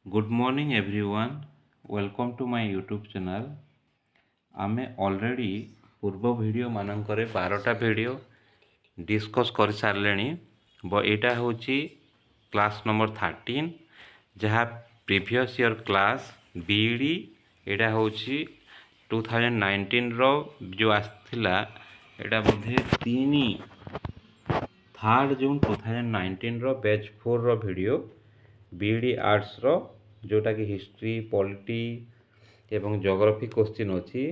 Good morning everyone. Welcome to my YouTube channel. ଆମେ already ପୂର୍ବ video ମାନଙ୍କରେ 12ଟା video discus କରିସାରିଲେଣି। ଏଇଟା ହେଉଛି କ୍ଲାସ୍ ନମ୍ବର 13 ଯାହା ପ୍ରିଭିୟସ୍ ଇୟର୍ କ୍ଲାସ୍ ବିଇଡ଼ି। ଏଇଟା ହେଉଛି 2019ର ଯେଉଁ ଆସିଥିଲା, ଏଇଟା ବୋଧେ 3 ଜୁନ୍ 2019ର ବ୍ୟାଚ୍ 4ର ଭିଡ଼ିଓ ବିଇଡ଼ି ଆର୍ଟ୍ସର, ଯେଉଁଟାକି ହିଷ୍ଟ୍ରି, ପଲିଟି ଏବଂ ଜୋଗ୍ରାଫି କ୍ୱେଶ୍ଚିନ୍ ଅଛି,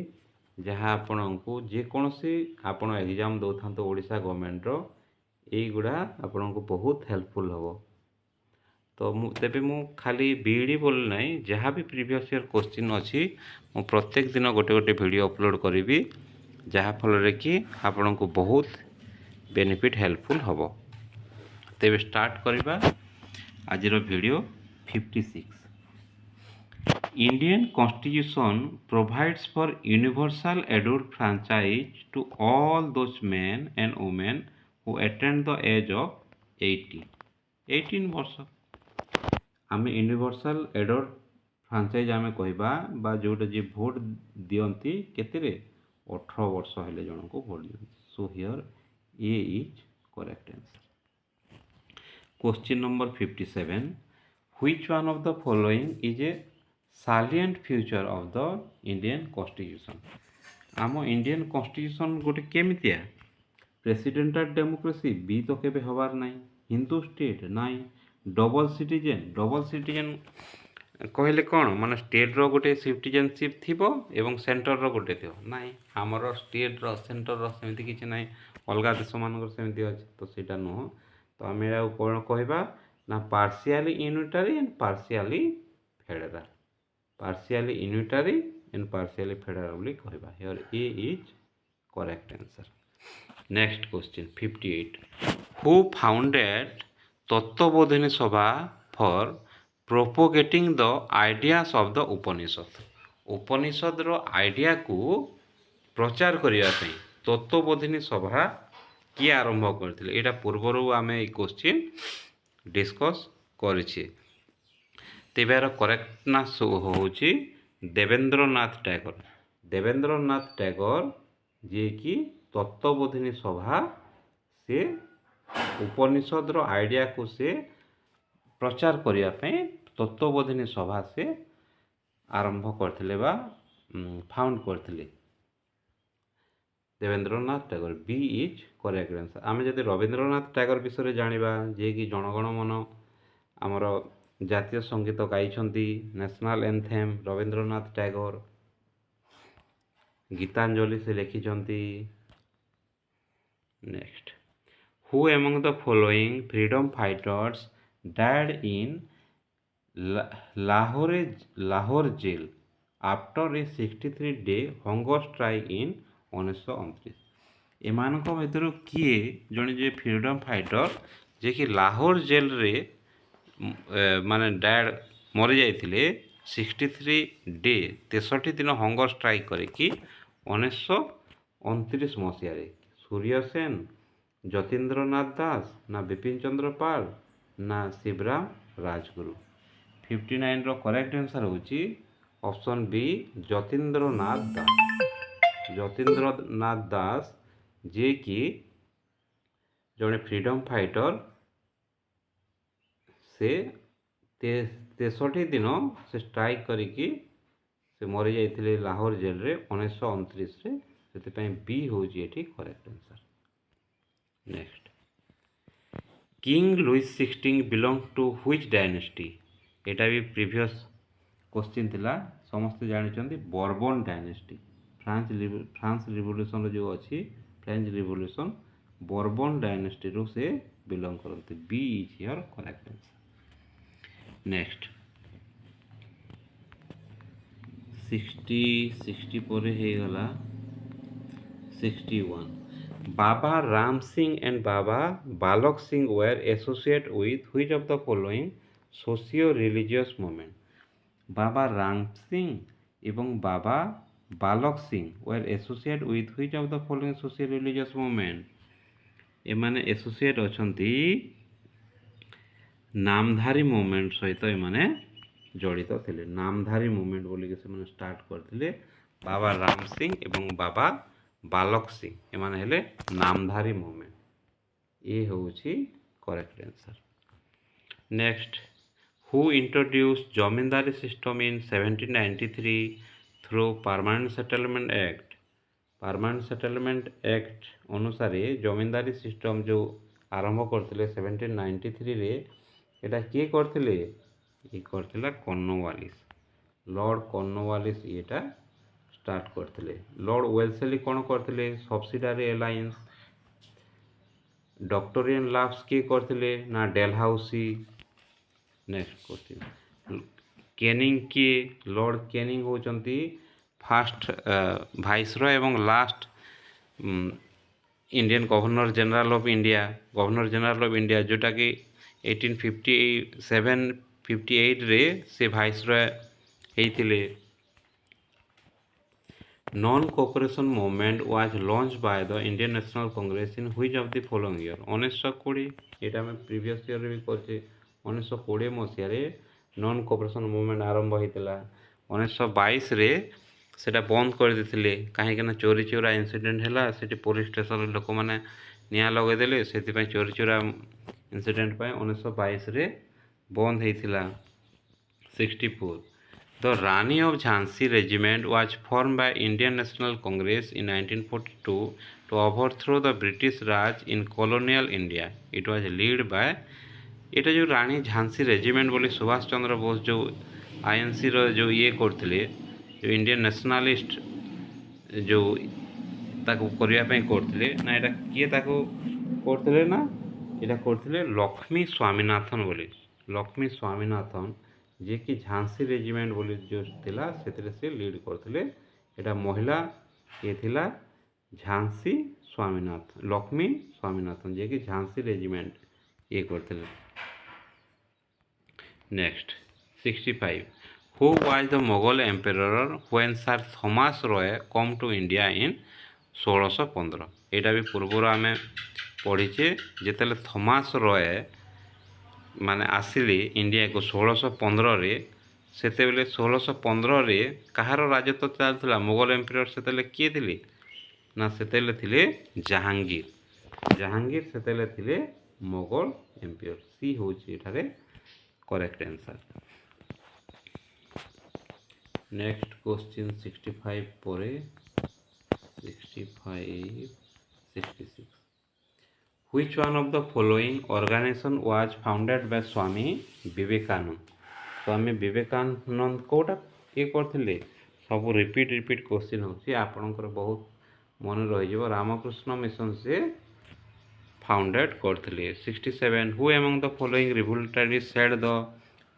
ଯାହା ଆପଣଙ୍କୁ ଯେକୌଣସି ଆପଣ ଏକ୍ଜାମ୍ ଦେଉଥାନ୍ତୁ ଓଡ଼ିଶା ଗଭର୍ଣ୍ଣମେଣ୍ଟର, ଏଇଗୁଡ଼ା ଆପଣଙ୍କୁ ବହୁତ ହେଲ୍ପଫୁଲ୍ ହେବ। ତେବେ ମୁଁ ଖାଲି ବିଇଡ଼ି ବୋଲି ନାହିଁ, ଯାହା ବି ପ୍ରିଭିୟସ୍ ଇୟର୍ କ୍ୱେଶ୍ଚିନ୍ ଅଛି ମୁଁ ପ୍ରତ୍ୟେକ ଦିନ ଗୋଟେ ଗୋଟେ ଭିଡ଼ିଓ ଅପଲୋଡ଼ କରିବି, ଯାହାଫଳରେ କି ଆପଣଙ୍କୁ ବହୁତ ବେନିଫିଟ୍ ହେଲ୍ପଫୁଲ୍ ହେବ। ତେବେ ଷ୍ଟାର୍ଟ କରିବା ଆଜିର video 56। Indian Constitution provides for universal adult franchise to all those men and women who attain the age of 18 ବର୍ଷ। ଆମେ ୟୁନିଭର୍ସାଲ ଏଡଲ୍ଟ ଫ୍ରାଞ୍ଚାଇଜ୍ ଆମେ କହିବା, ବା ଯେଉଁଟା ଯିଏ ଭୋଟ୍ ଦିଅନ୍ତି କେତେରେ 18 ବର୍ଷ ହେଲେ ଜଣଙ୍କୁ ଭୋଟ୍ ଦିଅନ୍ତି। So here A is correct answer. Question number 57. Which one of the following is a salient feature of the Indian Constitution? ଆମ ଇଣ୍ଡିଆନ୍ କନଷ୍ଟିଟ୍ୟୁସନ୍ ଗୋଟେ କେମିତିଆ? ପ୍ରେସିଡେଣ୍ଟାଲ ଡେମୋକ୍ରେସି ବି ତ କେବେ ହେବାର ନାହିଁ। ହିନ୍ଦୁ ଷ୍ଟେଟ୍ ନାହିଁ। ଡବଲ୍ ସିଟିଜେନ୍ କହିଲେ କ'ଣ, ମାନେ ଷ୍ଟେଟ୍ର ଗୋଟେ ସିଟିଜେନସିପ୍ ଥିବ ଏବଂ ସେଣ୍ଟରର ଗୋଟେ ଥିବ? ନାହିଁ, ଆମର ଷ୍ଟେଟ୍ର ସେଣ୍ଟରର ସେମିତି କିଛି ନାହିଁ। ଅଲଗା ଦେଶମାନଙ୍କର ସେମିତି ଅଛି, ତ ସେଇଟା ନୁହଁ। ତ ଆମେ ଏହାକୁ କ'ଣ କହିବା ନା partially unitary and partially federal. Partially unitary and partially federal ବୋଲି କହିବା। Here A is correct answer. Next question 58. Who founded Tattvabodhini Sabha for propagating the ideas of the Upanishad? ଉପନିଷଦର ଆଇଡ଼ିଆକୁ ପ୍ରଚାର କରିବା ପାଇଁ ତତ୍ତ୍ୱବୋଧିନୀ ସଭା କିଏ ଆରମ୍ଭ କରିଥିଲେ? ଏଇଟା ପୂର୍ବରୁ ଆମେ ଏଇ କ୍ୱେଶ୍ଚିନ୍ ଡିସ୍କସ୍ କରିଛେ। ତେବେ ଏହାର କରେକ୍ଟନେସ୍ ହେଉଛି ଦେବେନ୍ଦ୍ରନାଥ ଟାଗୋର। ଦେବେନ୍ଦ୍ରନାଥ ଟାଗୋର, ଯିଏକି ତତ୍ତ୍ୱବୋଧିନୀ ସଭା, ସେ ଉପନିଷଦର ଆଇଡ଼ିଆକୁ ସେ ପ୍ରଚାର କରିବା ପାଇଁ ତତ୍ତ୍ୱବୋଧିନୀ ସଭା ସେ ଆରମ୍ଭ କରିଥିଲେ ବା ଫାଉଣ୍ଡ କରିଥିଲେ। Debendranath Tagore, B is correct answer. ଆମେ ଯଦି ରବୀନ୍ଦ୍ରନାଥ ଟାଗୋର ବିଷୟରେ ଜାଣିବା, ଯିଏକି ଜଣଗଣମନ ଆମର ଜାତୀୟ ସଙ୍ଗୀତ ଗାଇଛନ୍ତି, ନ୍ୟାସନାଲ୍ ଏନ୍ଥେମ୍ ରବୀନ୍ଦ୍ରନାଥ ଟାଗୋର, ଗୀତାଞ୍ଜଳି ସେ ଲେଖିଛନ୍ତି। Next, who among the following freedom fighters died in Lahore jail after a 63-day hunger strike in 1929? ଏମାନଙ୍କ ଭିତରୁ କିଏ ଜଣେ ଯେ ଫ୍ରିଡମ୍ ଫାଇଟର, ଯିଏକି ଲାହୋର ଜେଲ୍ରେ ମାନେ ମରିଯାଇଥିଲେ 63 ଡେ 63 ଦିନ ହଙ୍ଗର ଷ୍ଟ୍ରାଇକ୍ କରିକି 1929 ମସିହାରେ? ସୂର୍ଯ୍ୟ ସେନ, ଯତୀନ୍ଦ୍ରନାଥ ଦାସ, ନା ବିପିନ ଚନ୍ଦ୍ର ପାଲ, ନା ଶିବରାମ ରାଜଗୁରୁ? 59ର କରେକ୍ଟ ଆନ୍ସର ହେଉଛି ଅପସନ୍ ବି, ଯତୀନ୍ଦ୍ରନାଥ ଦାସ। ଯତୀନ୍ଦ୍ରନାଥ ଦାସ, ଯିଏକି ଜଣେ ଫ୍ରିଡମ୍ ଫାଇଟର, ସେ 63 ଦିନ ସେ ଷ୍ଟ୍ରାଇକ୍ କରିକି ସେ ମରିଯାଇଥିଲେ ଲାହୋର ଜେଲ୍ରେ 1929ରେ। ସେଥିପାଇଁ ବି ହେଉଛି ଏଠି correct answer. Next, king Louis 16 belong to which dynasty? ଏଇଟା ବି ପ୍ରିଭିୟସ୍ କ୍ୱେଶ୍ଚିନ୍ ଥିଲା, ସମସ୍ତେ ଜାଣିଛନ୍ତି ବର୍ବନ ଡାଇନେଷ୍ଟି। ଫ୍ରାନ୍ସ ରିଭଲ୍ୟୁସନର ଯେଉଁ ଅଛି, ଫ୍ରେଞ୍ଚ ରିଭଲ୍ୟୁସନ, ବର୍ବନ ଡାଇନେଷ୍ଟିରୁ ସେ ବିଲଙ୍ଗ କରନ୍ତି। B is here correct answer. Next, 60 ପରେ ହେଇଗଲା 61. Baba Ram Singh and Baba Balak Singh were associate with which of the following socio religious movement? Baba Ram Singh ଏବଂ Baba Balak Singh were associate with which of the following socio religious movement? ଏମାନେ associate ଅଛନ୍ତି Namdhari movement ସହିତ ଏମାନେ ଜଡ଼ିତ ଥିଲେ। ନାମଧାରୀ ମୁଭମେଣ୍ଟ ବୋଲିକି ସେମାନେ ଷ୍ଟାର୍ଟ କରିଥିଲେ। ବାବା ରାମ ସିଂ ଏବଂ ବାବା ବାଲକ ସିଂ ଏମାନେ ହେଲେ ନାମଧାରୀ ମୁଭମେଣ୍ଟ। ଏ ହେଉଛି correct answer. Next, who introduce zamindari system in 1793 through permanent settlement act. Permanent settlement act अनुसार जमींदारी सिस्टम जो आरंभ करते 1793 रे एटा किए करथिले? ये करथिला कॉर्नवालिस, लॉर्ड कॉर्नवालिस एटा स्टार्ट करथिले। लॉर्ड वेल्सेली कौन करथिले? Subsidiary alliance. डॉक्टोरियन लाफ्स किए करथिले? ना डेलहाउसी। नेक्स्ट क्वेश्चन, कैनिंग किए? लॉर्ड कैनिंग होचंती फास्ट भाइसरॉय एवं last Indian governor general of India, governor general of India जोटा कि 1857-58 रे से भाइसरॉय होइथिले। Non cooperation movement was launched by the Indian National Congress in which of the following year? 1920 एटा में प्रीवियस ईयर रे भी करछे। 1920 मसिया रे नॉन कोऑपरेशन मूवमेंट आरंभ होइतिला। 1922 रे सेटा बंद कर देथिले काहे कि ना चोरी चोरा इंसिडेंट हैला। सेठी पुलिस स्टेशन लोक माने निया लगे देले, सेति पय चोरी चोरा इंसिडेंट पय 1922 रे बंद हेइथिला। 64, the Rani of Jhansi regiment was form by Indian National Congress in 1942 to overthrow the British Raj in colonial India. It was lead by, एटा जो रानी झांसी रेजिमेंट बोली सुभाष चंद्र बोस जो आईएनसी रो जो ये करथिले, जो इंडियन नेशनलिस्ट जो ताको करिया पय करथिले ना, एटा किए ताको करथिले ना, एटा करथिले लक्ष्मी स्वामीनाथन बोली। लक्ष्मी स्वामीनाथन जे कि झांसी रेजिमेंट बोली जो थिला सेतरे से लीड करथिले। एटा महिला ये थिला झांसी स्वामीनाथन, लक्ष्मी स्वामीनाथन जे कि झांसी रेजिमेंट ये करथिले। Next 65, who was the Mughal emperor when sir Thomas Roe come to India in 1615? एटा भी पूर्वर आम पढ़ीचे जेतेले थॉमस रॉय माने आसिले इंडिया को 1615 रे, सेतेबेले 1615 रे कहार राजत्व चलता? मुगल एम्पेरर सेतेले किए थिले ना, सेतेले थिले जहांगीर। जहांगीर सेतेले थिले मुगल एम्पेरर। सी होची एठारे करेक्ट आंसर। नेक्स्ट क्वेश्चन 65 परे 65 66, Which one of the following organization was founded by Swami Vivekananda? Swami Vivekananda Kota ये करथिले? सब रिपीट क्वेश्चन होची आपनकर बहुत मन रहि जबो। रामकृष्ण मिशन से फाउंडेड करथिले। 67, who among the following revolutionary said the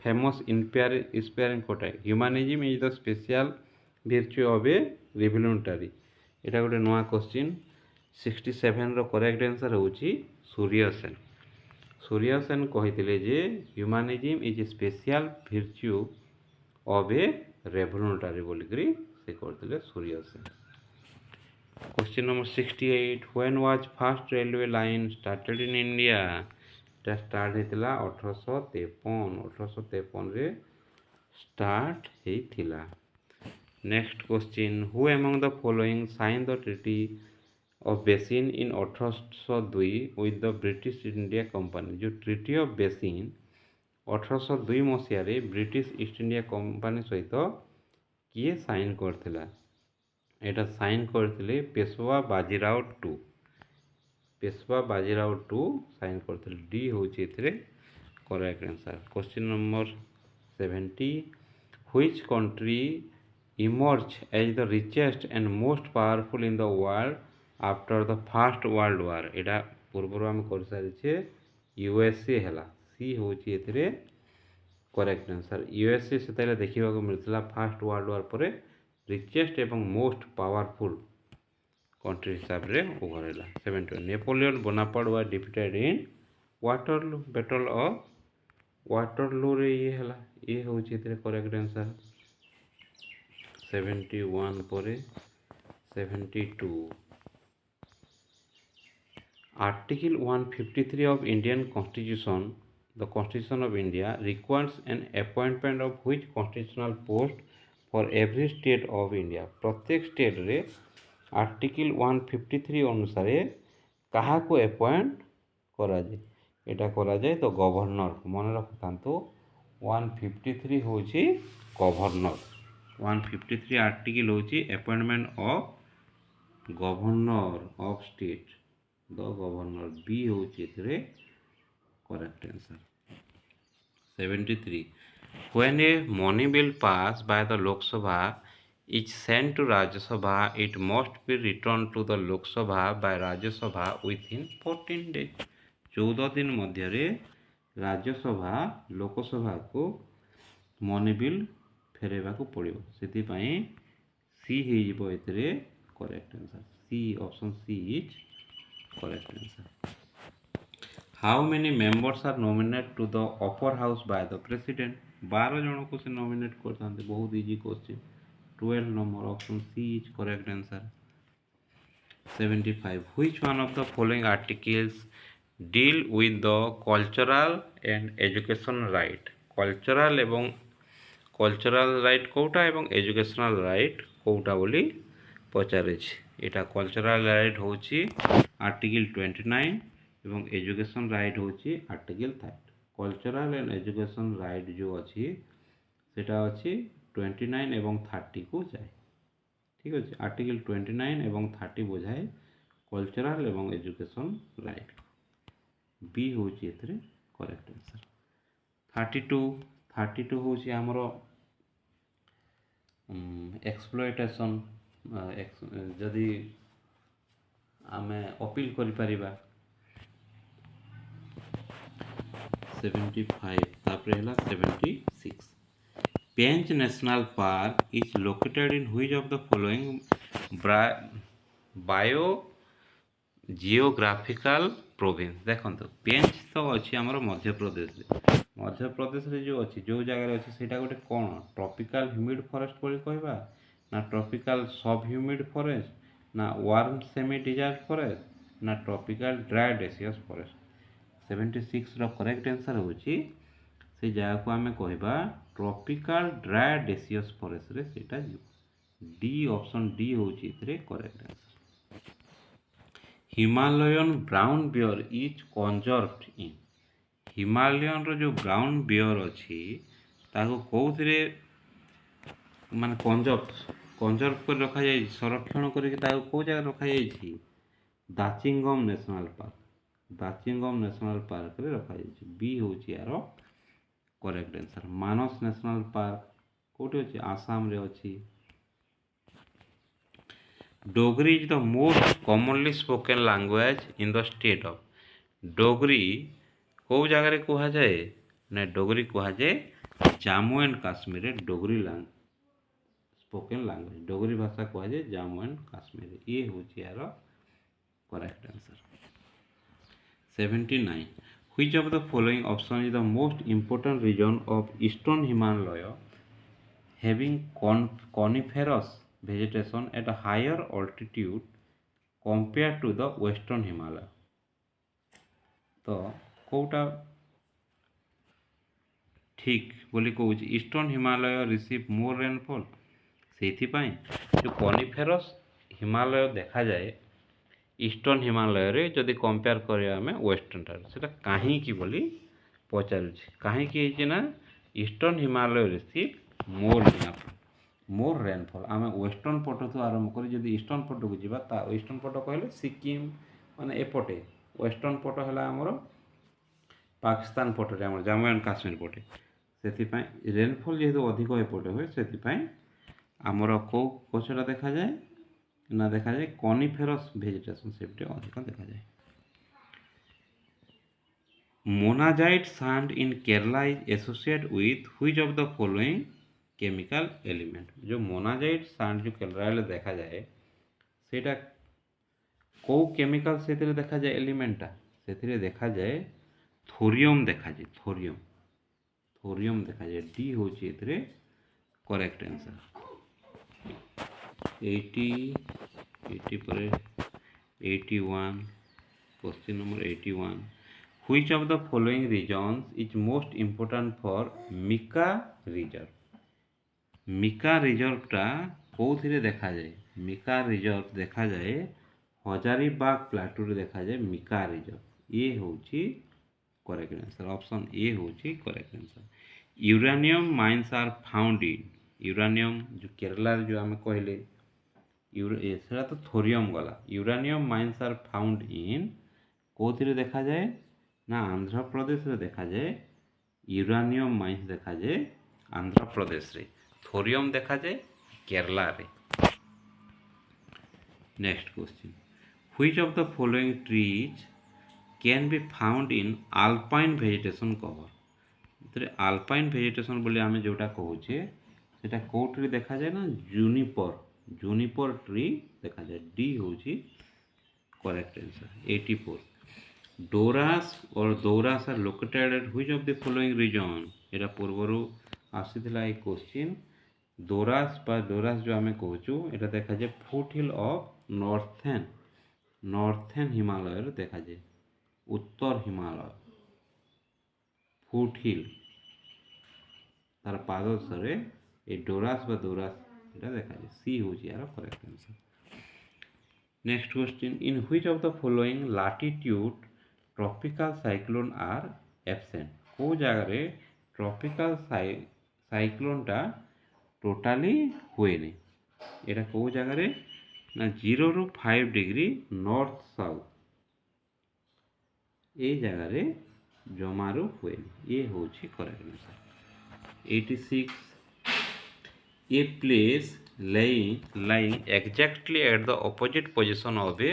famous inspiring quote? Humanism is the special virtue of a revolutionary। एटा गोटे नया क्वेश्चन। 67 रो करेक्ट आंसर होची सूर्य सेन। सूर्य सेन कहिथिले जे humanism is a special virtue of a revolutionary बोलिकरी से करथिले Surya Sen. Question number 68, when was first railway line started in India? एटा start हेतिला 1853 रे स्टार्ट हेतिला। Next question, who among the following sign the treaty of Bassein in 1802 with the British India company? जो treaty of Bassein 1802 मसीह रे ब्रिटिश ईस्ट इंडिया कंपनी सहित किए sign करथिला? एटा साइन करथिले Peshwa Bajirao two. Peshwa Bajirao two sign करथिले। डी होची एथरे correct answer. Question number 70, which country emerged as the richest and most powerful in the world after the first world war? एटा पूर्वर हम कर सारिछे USA हैला। सी होची एथरे करेक्ट आंसर। यूएसए सेतेले देखिबा को मिलथिला फर्स्ट वर्ल्ड वार परे रिचेस्ट एवं मोस्ट पावरफुल कंट्री हिसाब रे उभरेला। 71, Napoleon Bonaparte was defeated in Waterloo battle of Waterloo रे ये हैला। ये होची एथरे करेक्ट आंसर। 71 परे 72, article 153 of Indian constitution the Constitution of India requires an appointment of which constitutional post for every state of India. प्रत्येक state रे article 153 अनुसार କାହାକୁ appoint କରାଯାଏ ଏଇଟା କରାଯାଏ ତ ଗଭର୍ଣ୍ଣର ମନେ ରଖିଥାନ୍ତୁ 153 ହେଉଛି ଗଭର୍ଣ୍ଣର 153 ଆର୍ଟିକଲ ହେଉଛି appointment of governor of state the governor B ହେଉଛି ଏଥିରେ correct answer 73 when a money bill passed by the Lok Sabha is sent to Rajya Sabha it must be returned to the Lok Sabha by Rajya Sabha within 14 days 14 दिन ମଧ୍ୟରେ ରାଜ୍ୟସଭା ଲୋକସଭାକୁ money bill ଫେରାଇବାକୁ ପଡ଼ିବ ସେଥିପାଇଁ C ହେଇଯିବ ଏଥିରେ correct answer C option C is correct answer how many members R nominate to the upper house Bai the president 12 ଜଣକୁ ସେ ନୋମିନେଟ୍ କରିଥାନ୍ତି ବହୁତ easy question 12 number option C is correct answer 75 which one of the following articles deal with the cultural and education right cultural এবং cultural right কোটা এবং educational right কোটা বলি পচারিছি এটা cultural right হচ্ছে article 29 এবং education right হচ্ছে article 30 cultural and education right जो ଅଛି সেটা ଅଛି 29 এবং 30 को जाए ঠিক আছে আর্টিকেল 29 এবং 30 বোঝায় কলচরাল এবং এডুকেশন রাইট বি হচ্ছে এতে করেক্ট আনসার 32 হচ্ছে আমার এক্সপ্লয়টেশন যদি আমি অপিল করিপারিবা 75 তারপরে হলা 76 Pench National Park is located in which of the following biogeographical province ଦେଖନ୍ତୁ ପେଞ୍ଚ ତ ଅଛି ଆମର ମଧ୍ୟପ୍ରଦେଶରେ ଯେଉଁ ଅଛି ଯେଉଁ ଜାଗାରେ ଅଛି ସେଇଟା ଗୋଟେ କ'ଣ ଟ୍ରପିକାଲ ହ୍ୟୁମିଡ୍ ଫରେଷ୍ଟ ବୋଲି କହିବା ନା ଟ୍ରପିକାଲ ସବ୍ ହ୍ୟୁମିଡ୍ ଫରେଷ୍ଟ ନା ୱାର୍ମ ସେମି ଡିଜାର୍ଟ ଫରେଷ୍ଟ ନା ଟ୍ରପିକାଲ ଡ୍ରାଏ ଡେସିୟସ୍ ଫରେଷ୍ଟ 76ର କରେକ୍ଟ ଆନ୍ସର୍ ହେଉଛି ସେ ଜାଗାକୁ ଆମେ କହିବା ଟ୍ରପିକାଲ ଡ୍ରାଏ ଡେସିୟସ୍ ଫରେଷ୍ଟରେ ସେଇଟା ଯିବ ଡି ଅପସନ୍ ଡି ହେଉଛି ଏଥିରେ correct answer Himalayan brown bear is conserved in ହିମାଲୟନ୍ର ଯେଉଁ ବ୍ରାଉନ୍ ବିୟର୍ ଅଛି ତାକୁ କେଉଁଥିରେ ମାନେ କନଜର୍ଭ କରି ରଖାଯାଇଛି ସଂରକ୍ଷଣ କରିକି ତାକୁ କେଉଁ ଜାଗାରେ ରଖାଯାଇଛି ଦାଚିଙ୍ଗମ୍ ନ୍ୟାସନାଲ୍ ପାର୍କରେ ରଖାଯାଇଛି ବି ହେଉଛି ଏହାର करेक्ट आंसर मानस नेशनल पार्क कोठी अछि आसाम रे अछि Dogri is the most commonly spoken language in the state of Dogri को जगह रे कहा जाए ने डोगरी कहा जाए जम्मू एंड काश्मीर रे डोगरी स्पोकन लैंग्वेज डोगरी भाषा कहा जाए जम्मू एंड काश्मीर ये होछि यार correct answer 79 Which of the following option is the most important region of Eastern Himalaya having coniferous vegetation at a higher altitude compared to the Western Himalaya? तो कोटा ठीक बोली कहूँ ईस्टर्न हिमालय रिसीव मोर रेनफॉल से जो कनिफेरस हिमालय देखा जाए ईस्टर्न हिमालय रे जदि कंपेयर करिया आमे वेस्टर्न टार सेटा काहे की बोली पचारुछि काहे की है ना ईस्टर्न हिमालय रिसीव मोर रेनफॉल आमे वेस्टर्न पट तो आरंभ करी जदि ईस्टर्न पट को जिबा ता ईस्टर्न पट कहले सिक्किम माने एपटे वेस्टर्न पट हला हमर पाकिस्तान पट रे हमर जम्मू एंड काश्मीर पटे सेति पय रेनफॉल जेहेतु अधिक एपटे होय सेति पय हमर को कोछटा देखा जाए ना देखा जाए कनिफेरस वेजिटेशन सेफ्टी अधिक देखा जाए monazite sand in Kerala is associated with which of the following chemical element जो मोनाजाइट सैंड जो केरला रे देखा जाए सेटा को केमिकल सेतिरे देखा जाए एलिमेंटा सेतिरे देखा जाए थोरियम देखा जाए थोरियम देखा जाए डी होची एतिरे करेक्ट आंसर 80 पर 81 question number 81 Which of the following regions is most important for Mika reserve? Mica ରିଜର୍ଭଟା କେଉଁଥିରେ ଦେଖାଯାଏ? ମିକା ରିଜର୍ଭ ଦେଖାଯାଏ ହଜାରିବାଗ ପ୍ଲାଟୁରେ ଦେଖାଯାଏ ମିକା ରିଜର୍ଭ। ଇଏ ହେଉଛି କରେକ୍ଟ ଆନ୍ସର୍। ଅପସନ୍ ଏ ହେଉଛି correct answer. Uranium mines R ଫାଉଣ୍ଡ in, uranium ଯେଉଁ କେରଳାରେ ଯେଉଁ ଆମେ କହିଲେ ସେଟା ତ ଥୋରିୟମ୍ ଗଲା। ୟୁରାନିୟମ୍ ମାଇନ୍ସ ଆର୍ ଫାଉଣ୍ଡ ଇନ୍ କେଉଁଥିରେ ଦେଖାଯାଏ? ନା ଆନ୍ଧ୍ରପ୍ରଦେଶରେ ଦେଖାଯାଏ। ୟୁରାନିୟମ୍ ମାଇନ୍ସ ଦେଖାଯାଏ ଆନ୍ଧ୍ରପ୍ରଦେଶରେ, ଥୋରିୟମ୍ ଦେଖାଯାଏ କେରଳାରେ। Next question, which of the following trees can be found in alpine vegetation cover? ସେଥିରେ ଆଲପାଇନ୍ ଭେଜିଟେସନ୍ ବୋଲି ଆମେ ଯେଉଁଟା କହୁଛେ ସେଟା କେଉଁଠିରେ ଦେଖାଯାଏ? ନା ଜୁନିପର ଟ୍ରି ଦେଖାଯାଏ। ଡି ହେଉଛି correct answer. 84 Duars or Duars are located at which of the following region? এটা ପୂର୍ବରୁ ଆସିଥିଲା এই କୋଶ୍ଚିନ୍। ଦୋରାସ୍ ବା ଡୋରାସ୍ ଯେଉଁ ଆମେ କହୁଛୁ এটা ଦେଖାଯାଏ ଫୁଟ୍ ହିଲ୍ ଅଫ୍ ନର୍ଥେନ୍ ହିମାଳୟରେ ଦେଖାଯାଏ। ଉତ୍ତର ହିମାଳୟ ଫୁଟ୍ ହିଲ୍ ତାର ପାଦଦେଶରେ এই ଡୋରାସ୍ ବା ଦୋରାସ୍ এটা ଦେଖାଯାଏ। ସି ହେଉଛି ଏହାର correct answer. Next question, in which of the following latitude tropical cyclone are absent? को जगह ट्रॉपिकल साइक्लोनटा टोटाली हुए नहीं। यहाँ कौ जगह ना 0 ରୁ 5 डिग्री नॉर्थ साउथ ये जगह जमारू हुए। ये हूँ correct answer. 86 a place lying exactly at the opposite position of a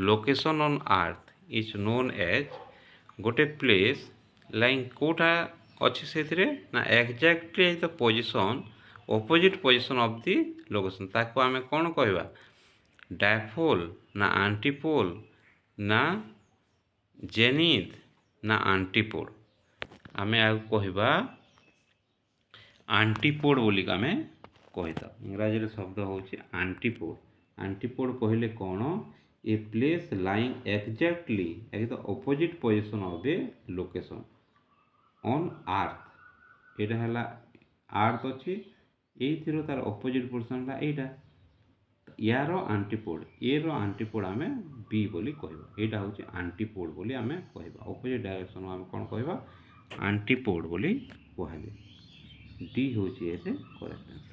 location on earth is known as, गोटे प्लेस लाइन कोटा अच्छी से ना exactly the position opposite position of the location ताको आमे कौन कहवा? डायपोल ना आंटीपोल ना जेनिथ ना आंटीपोड? आमे आगु कहवा आंटीपोड बोली आमे कहता। इंग्राजी शब्द होची आंटीपोड। आंटीपोड कहले कौन? A place lying exactly at the opposite position of A location on earth. एटा हला अर्थ अच्छी ये तार अपोजिट पोजिशनटा एटा यार आंटीपोड। ए रो आंटीपोड आमे बी बोली कहबा। एटा होची आंटीपोड बोली आमे कहबा। अपोजिट डायरेक्शन आमे कोन कहबा? आंटीपोड बोली कहबे। डी होची एसे correct answer.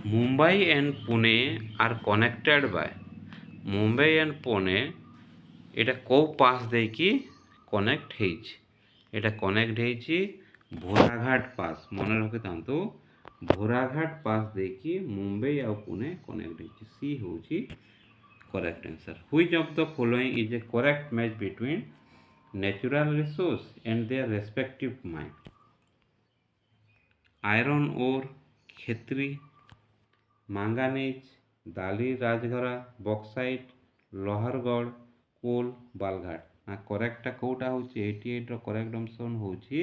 Mumbai and Pune are connected by, Mumbai and Pune एटा को पास देकी कनेक्ट हेछि? एटा कनेक्ट हेछि भोराघाट पास। मन रखि थांतु भोराघाट पास देकी मुंबई और पुणे कनेक्ट हेछि। सी होछि correct answer. Which of the following is a correct match between natural resource and their respective mine? Iron ore Khetri, manganese, Dalli Rajhara, bauxite, लोहारगढ़, कोल, बालघाट। ना करेक्टा कोटा होची? 88 रो correct option होची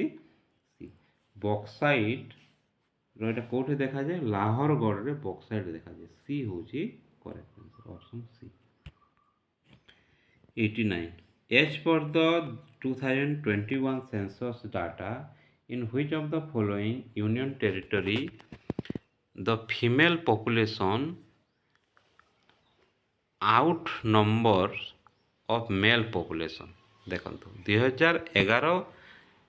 सी। बॉक्साइट रो एटा कोठी देखा जाए? लाहौरगढ़ रे बॉक्साइट देखा जाए। सी होची correct answer. Option C. 89 as per the 2021 census data in which of the following union territory the female population outnumbers of male population? देखो 2011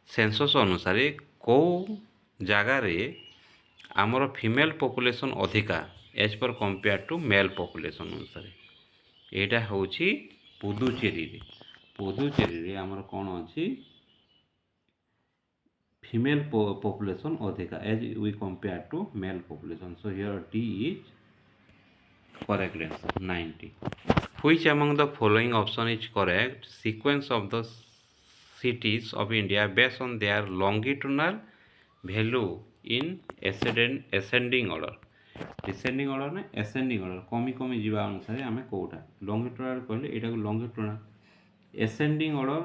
सेंसस अनुसार कौ जगार आमर फीमेल पॉपुलेशन अधिका as per compare to male population अनुसार? यहाँ हूँ पुदुचेरी। पुदुचेरी आमर कौन अच्छी female population अधिका as we compare to male population. So here D is correct answer. 90 which among the following option is correct? Sequence of the cities of India based on their longitudinal value in ascending order. Descending order ना ascending order कमी कमी जीवा अनुसार आम कौटा लंगिट्यूडल कहले एटा को लंगिट्यूडल, ascending order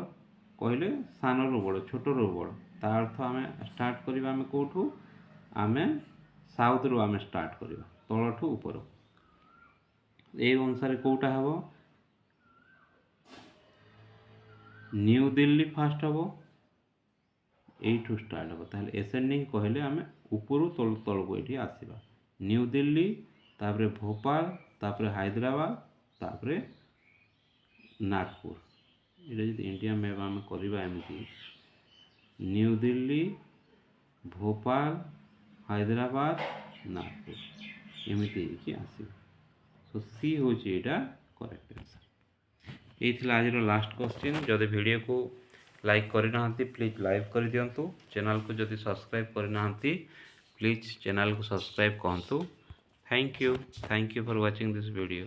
कहले सान रु बड़ छोट रु बड़। ता अर्थ आम स्टार्ट करवा आम कौटू? आम साउथ रु आम स्टार्ट करवा तलठू ऊपर। ए अनुसार कौटा हम? न्यू दिल्ली फास्ट हम এইଠୁ ଷ୍ଟାର୍ଟ ହେବ ତାହେଲେ ଏସେଣ୍ଡିଂ କହିଲେ ଆମେ ଉପରୁ ତଳକୁ ଏଠି ଆସିବା ନ୍ୟୁ ଦିଲ୍ଲୀ ତାପରେ ଭୋପାଳ ତାପରେ ହାଇଦ୍ରାବାଦ ତାପରେ ନାଗପୁର ଏଇଟା ଯଦି ଇଣ୍ଡିଆ ମ୍ୟାପ୍ ଆମେ କରିବା ଏମିତି ନ୍ୟୁ ଦିଲ୍ଲୀ ଭୋପାଳ ହାଇଦ୍ରାବାଦ ନାଗପୁର ଏମିତି ହେଇକି ଆସିବ ସୋ ସି ହେଉଛି ଏଇଟା କରେକ୍ଟ ଆନ୍ସର୍ এই ଥିଲା ଆଜିର ଲାଷ୍ଟ କ୍ୱେଶ୍ଚିନ୍ ଯଦି ଭିଡ଼ିଓକୁ ଲାଇକ୍ କରିନାହାନ୍ତି ପ୍ଲିଜ୍ ଲାଇକ୍ କରିଦିଅନ୍ତୁ ଚ୍ୟାନେଲକୁ ଯଦି ସବସ୍କ୍ରାଇବ୍ କରିନାହାନ୍ତି ପ୍ଲିଜ୍ ଚ୍ୟାନେଲକୁ ସବସ୍କ୍ରାଇବ୍ କରନ୍ତୁ thank you for watching this video